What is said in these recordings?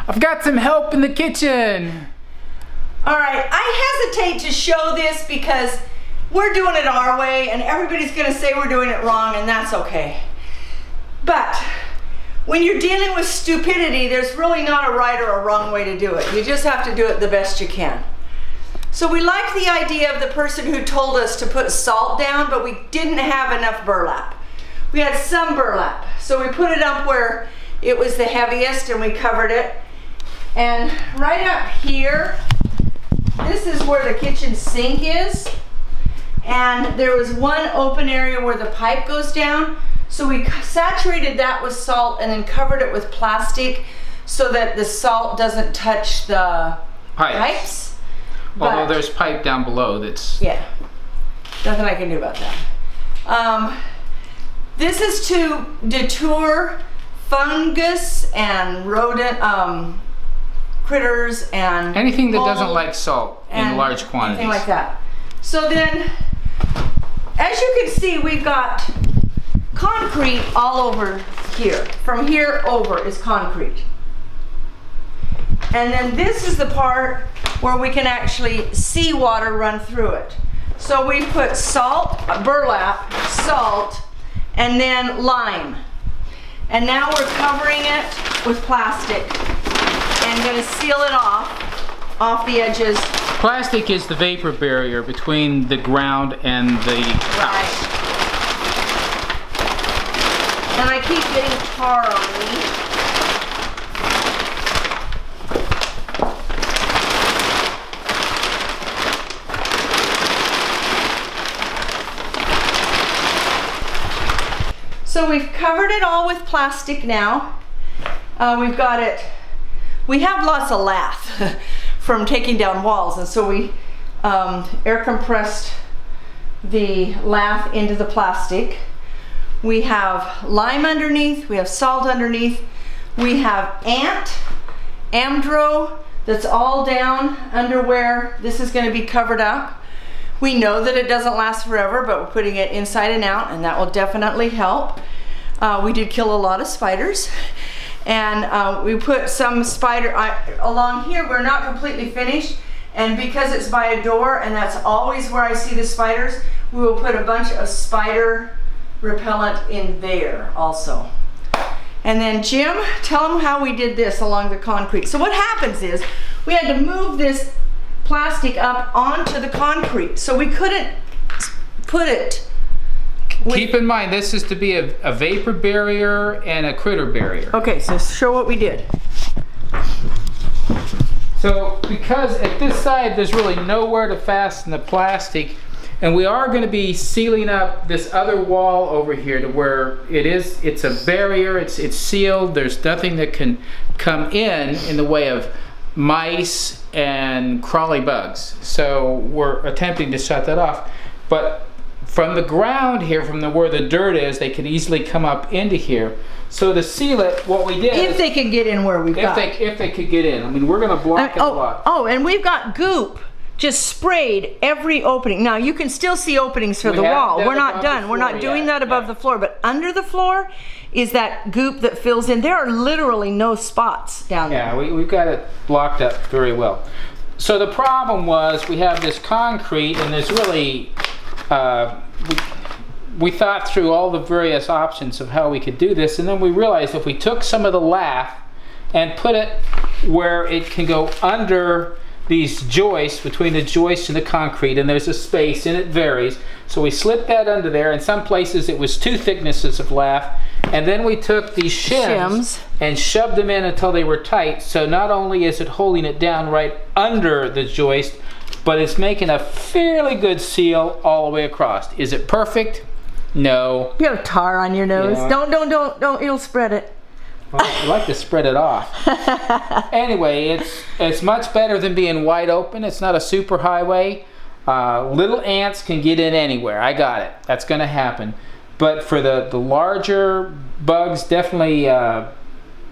I've got some help in the kitchen. All right, I hesitate to show this because we're doing it our way and everybody's gonna say we're doing it wrong, and that's okay. But when you're dealing with stupidity, there's really not a right or a wrong way to do it. You just have to do it the best you can. So we like the idea of the person who told us to put salt down, but we didn't have enough burlap. We had some burlap, so we put it up where it was the heaviest and we covered it. And right up here, this is where the kitchen sink is. And there was one open area where the pipe goes down. So we saturated that with salt and then covered it with plastic so that the salt doesn't touch the pipes. Although there's pipe down below that's... Yeah, nothing I can do about that. This is to deter fungus and rodent critters and anything that doesn't like salt in large quantities. Anything like that. So then, as you can see, we've got concrete all over here. From here over is concrete. And then this is the part where we can actually see water run through it. So we put salt, burlap, salt, and then lime. And now we're covering it with plastic and going to seal it off the edges. Plastic is the vapor barrier between the ground and the house. Right. And I keep getting tar on me. So we've covered it all with plastic now. We've got it, we have lots of lath from taking down walls, and so we air compressed the lath into the plastic. We have lime underneath, we have salt underneath, we have amdro that's all down under where this is going to be covered up. We know that it doesn't last forever, but we're putting it inside and out, and that will definitely help. We did kill a lot of spiders, and we put some spider along here. We're not completely finished, and because it's by a door and that's always where I see the spiders, we will put a bunch of spider repellent in there also. And then Jim, tell them how we did this along the concrete. So what happens is we had to move this plastic up onto the concrete, so we couldn't put it. Keep in mind, this is to be a vapor barrier and a critter barrier. Okay, so show what we did. So because at this side there's really nowhere to fasten the plastic, and we are going to be sealing up this other wall over here to where it's a barrier, it's sealed, there's nothing that can come in the way of mice and crawly bugs. So we're attempting to shut that off. But from the ground here, from where the dirt is, they could easily come up into here. So to seal it, what we did... If they can get in where we've got. If they could get in. I mean, we're going to block it a lot. Oh, and we've got goop just sprayed every opening. Now, you can still see openings for the wall. We're not done. We're not doing that above the floor. But under the floor is that goop that fills in. There are literally no spots down there. Yeah, we've got it blocked up very well. So the problem was we have this concrete, and there's really... we thought through all the various options of how we could do this, and then we realized if we took some of the lath and put it where it can go under these joists, between the joists and the concrete, and there's a space and it varies, so we slipped that under there. In some places it was 2 thicknesses of lath, and then we took these shims and shoved them in until they were tight. So not only is it holding it down right under the joist, but it's making a fairly good seal all the way across. Is it perfect? No. You have tar on your nose. Yeah. Don't, it'll spread it. Well, I like to spread it off. Anyway, it's much better than being wide open. It's not a super highway. Little ants can get in anywhere. I got it. That's going to happen. But for the larger bugs, definitely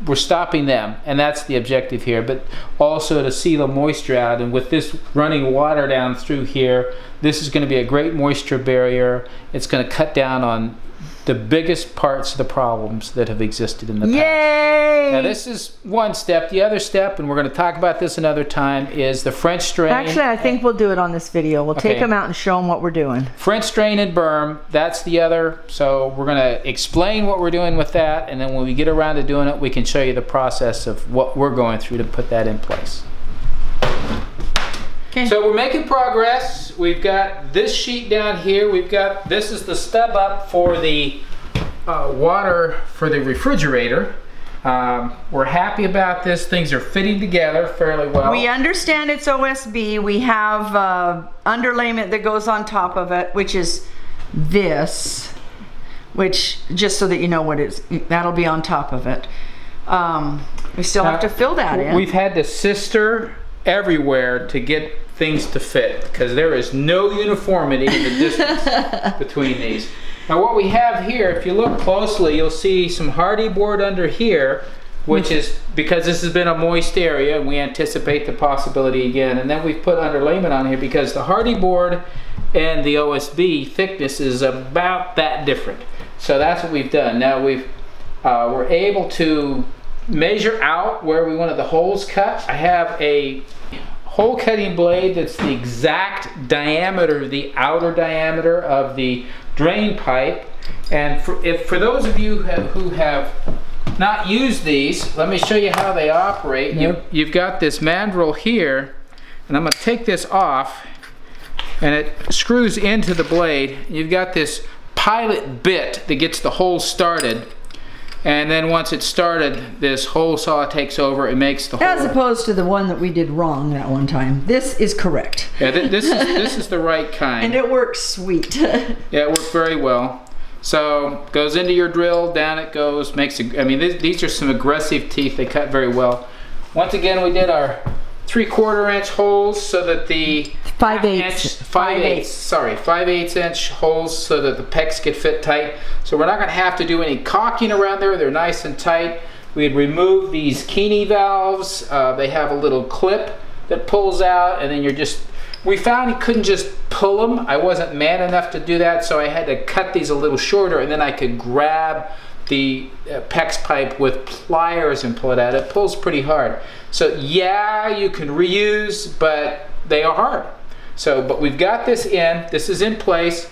we're stopping them, and that's the objective here. But also to seal the moisture out, and with this running water down through here, this is going to be a great moisture barrier. It's going to cut down on the biggest parts of the problems that have existed in the past. Yay! Now this is one step. The other step, and we're going to talk about this another time, is the French drain. Actually, I think we'll do it on this video. We'll take them out and show them what we're doing. French drain and berm, that's the other. So we're going to explain what we're doing with that, and then when we get around to doing it, we can show you the process of what we're going through to put that in place. Okay. So we're making progress. We've got this sheet down here. We've got, this is the stub up for the water for the refrigerator. We're happy about this. Things are fitting together fairly well. We understand it's OSB. We have underlayment that goes on top of it, which is this, which, just so that you know what it's, that'll be on top of it. We still have to fill that in. We've had to sister everywhere to get things to fit, because there is no uniformity in the distance between these. Now what we have here, if you look closely, you'll see some hardy board under here, which is because this has been a moist area and we anticipate the possibility again. And then we've put underlayment on here because the hardy board and the OSB thickness is about that different. So that's what we've done. Now we're able to measure out where we wanted the holes cut. I have a hole cutting blade that's the exact diameter, the outer diameter of the drain pipe. And for those of you who have not used these, let me show you how they operate. You've got this mandrel here, and I'm going to take this off, and it screws into the blade. You've got this pilot bit that gets the hole started. And then once it's started, this hole saw takes over and makes the hole. As opposed to the one that we did wrong that one time. This is correct. Yeah, this is the right kind. And it works sweet. Yeah, it works very well. So goes into your drill, down it goes, makes a, I mean, these are some aggressive teeth. They cut very well. Once again, we did our 3/4 inch holes so that the 5/8 inch holes so that the pecs could fit tight. So we're not going to have to do any caulking around there. They're nice and tight. We'd remove these Keeney valves. They have a little clip that pulls out, and then you're just, we found you couldn't just pull them. I wasn't man enough to do that, so I had to cut these a little shorter, and then I could grab the PEX pipe with pliers and pull it out. It pulls pretty hard. So yeah, you can reuse, but they are hard. So, but we've got this in. This is in place.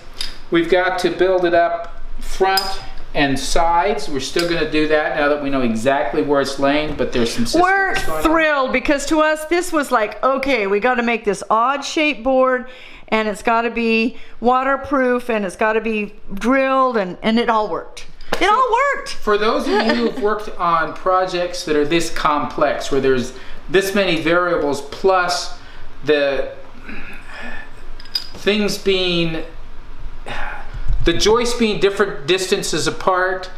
We've got to build it up front and sides. We're still going to do that now that we know exactly where it's laying, but there's some systems We're thrilled because to us this was like, okay, we got to make this odd shaped board, and it's got to be waterproof, and it's got to be drilled, and it all worked. It all worked. For those of you who've worked on projects that are this complex, where there's this many variables, plus the things being, the joists being different distances apart,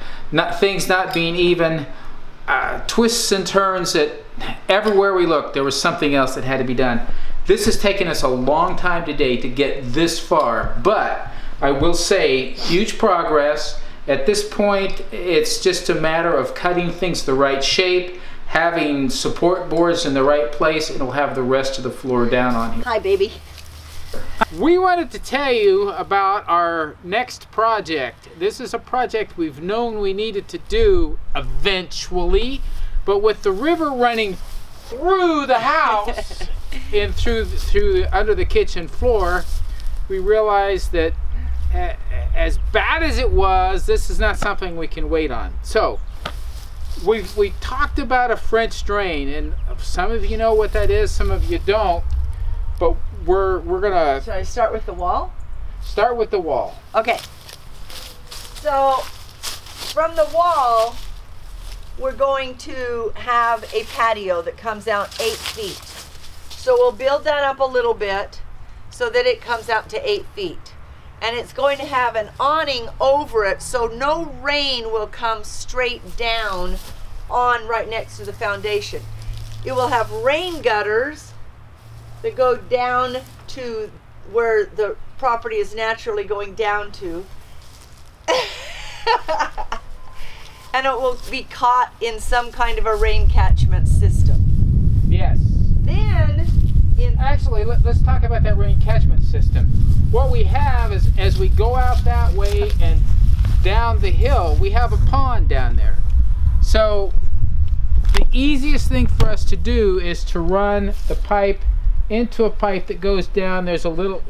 things not being even, twists and turns, that everywhere we looked there was something else that had to be done. This has taken us a long time today to get this far, but I will say huge progress. At this point, it's just a matter of cutting things the right shape, having support boards in the right place, and we'll have the rest of the floor down on here. Hi, baby. We wanted to tell you about our next project. This is a project we've known we needed to do eventually, but with the river running through the house and under the kitchen floor, we realized that as bad as it was, this is not something we can wait on. So we talked about a French drain, and some of you know what that is, some of you don't, but we're gonna... Should I start with the wall? Start with the wall. Okay. So from the wall, we're going to have a patio that comes out 8 feet. So we'll build that up a little bit so that it comes out to 8 feet. And it's going to have an awning over it so no rain will come straight down on right next to the foundation. It will have rain gutters that go down to where the property is naturally going down to. And it will be caught in some kind of a rain catchment system. Yes. Then, actually, let's talk about that rain catchment system. What we have is, as we go out that way and down the hill, we have a pond down there. So the easiest thing for us to do is to run the pipe into a pipe that goes down. There's a little,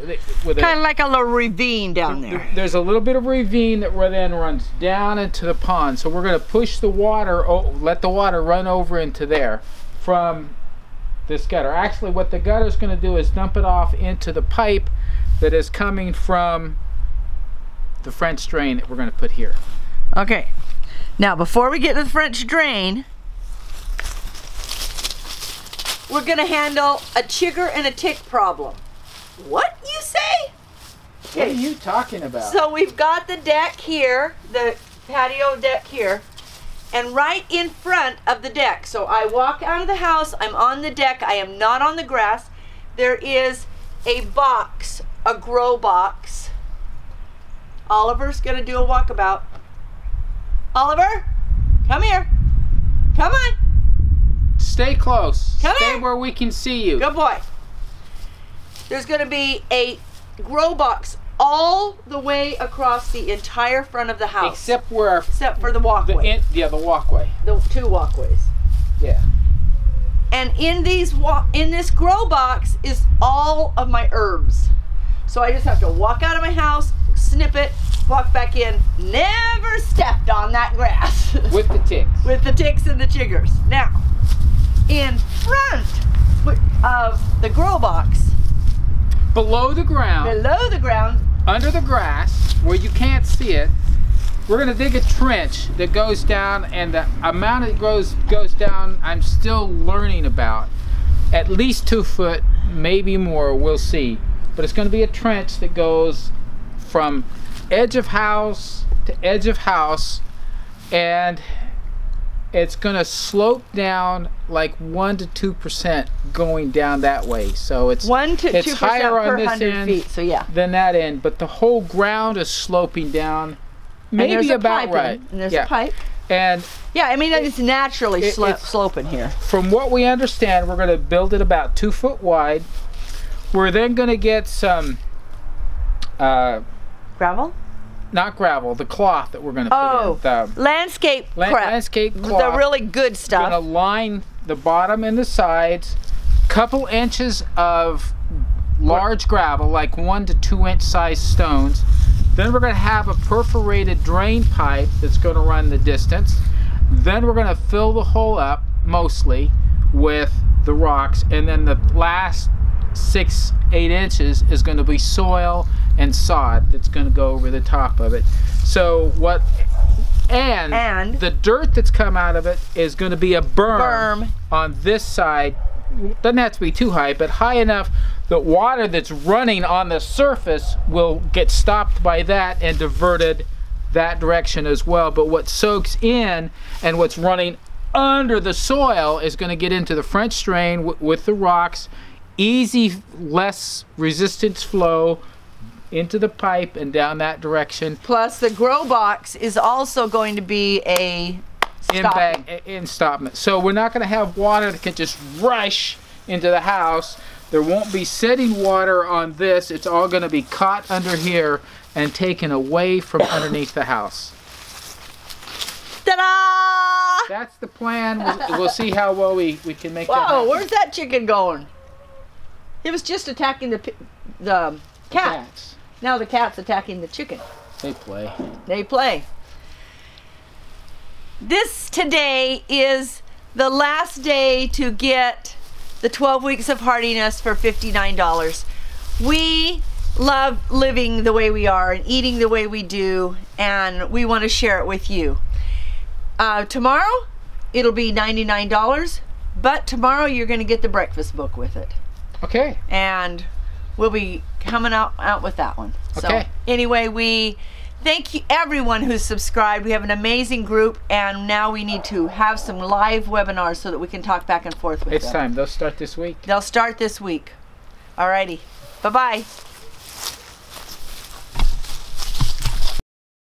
kind of like a little ravine down there. There's a little bit of ravine that then runs down into the pond. So we're going to push the water, let the water run over into there from this gutter. Actually, what the gutter is going to do is dump it off into the pipe that is coming from the French drain that we're going to put here. Okay. Now, before we get to the French drain, we're going to handle a chigger and a tick problem. What, you say? What are you talking about? So we've got the deck here, the patio deck here, and right in front of the deck. So I walk out of the house, I'm on the deck, I am not on the grass. There is a box, a grow box. Oliver's going to do a walkabout. Oliver, come here. Come on. Stay close. Come Stay here. where we can see you. Good boy. There's going to be a grow box all the way across the entire front of the house. Except for the walkway. The walkway. The two walkways. Yeah. And in this grow box is all of my herbs. So I just have to walk out of my house, snip it, walk back in. Never stepped on that grass. With the ticks. With the ticks and the chiggers. Now, in front of the grow box, below the ground, under the grass, where you can't see it, we're going to dig a trench that goes down, and the amount it goes down, I'm still learning about. At least 2 foot, maybe more, we'll see. But it's going to be a trench that goes from edge of house to edge of house, and it's going to slope down like 1 to 2% going down that way. So it's 1 to 2% higher on per this 100 end feet. So yeah, than that end, but the whole ground is sloping down. Maybe about right. And there's a pipe. And yeah, I mean it's naturally sloping here. From what we understand, we're going to build it about 2 foot wide. We're then going to get some gravel. Not gravel, the cloth that we're going to put in. The landscape crap. Landscape cloth. The really good stuff. We're going to line the bottom and the sides. Couple inches of large gravel, like 1 to 2 inch size stones. Then we're going to have a perforated drain pipe that's going to run the distance. Then we're going to fill the hole up, mostly, with the rocks. And then the last 6-8 inches is going to be soil and sod that's going to go over the top of it. So and the dirt that's come out of it is going to be a berm on this side. Doesn't have to be too high, but high enough that water that's running on the surface will get stopped by that and diverted that direction as well. But what soaks in and what's running under the soil is going to get into the French drain with the rocks. Easy, less resistance flow into the pipe and down that direction. Plus the grow box is also going to be a stoppment. So we're not going to have water that can just rush into the house. There won't be sitting water on this. It's all going to be caught under here and taken away from underneath the house. Ta-da! That's the plan. We'll see how well we can make that Whoa, happen. where's that chicken going? It was just attacking the cat. Now the cat's attacking the chicken. They play. They play. This today is the last day to get the 12 weeks of Heartiness for $59. We love living the way we are and eating the way we do, and we want to share it with you. Tomorrow it'll be $99, but tomorrow you're going to get the breakfast book with it. Okay. And we'll be coming out with that one. Okay. So anyway, we thank you everyone who's subscribed. We have an amazing group, and now we need to have some live webinars so that we can talk back and forth with them. It's time. They'll start this week. They'll start this week. Alrighty. Bye-bye.